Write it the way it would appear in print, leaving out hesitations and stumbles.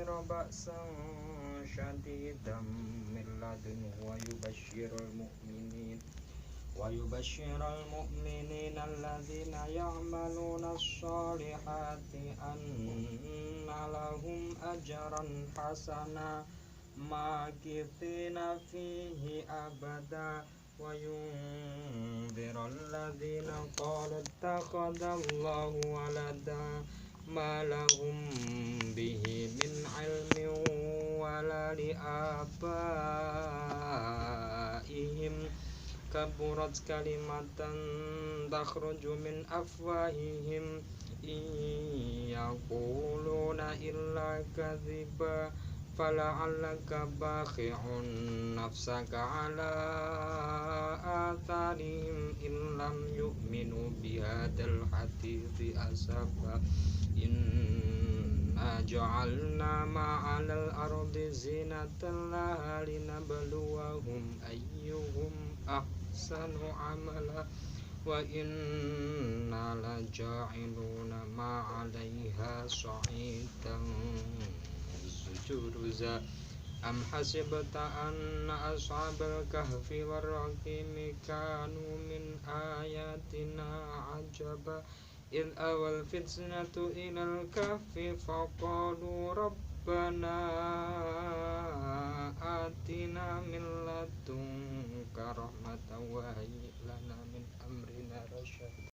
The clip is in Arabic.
ينذر بأسا شديدا من لدنه ويبشر المؤمنين الذين يعملون الصالحات أن لهم أجرا حسنا ماكثين فيه أبدا وينذر الذين قالوا اتخذ الله ولدا ما لهم به من علم ولا لآبائهم كبرت كلمة تخرج من أفواههم إن يقولون إلا كذبا فلعلك باخع نفسك على آثارهم إن لم يؤمنوا بهذا الحديث أسفا إنا جعلنا ما على الأرض زينة لها لنبلوهم أيهم أحسن عملا وإنا لجاعلون ما عليها صعيدا جرزا أم حسبت أن أصحاب الكهف والرقيم كانوا من آياتنا عجبا إذ أوى الفتنة إلى الكهف فقالوا ربنا آتنا من لدنك رحمة وهيئ لنا من أمرنا رشدا.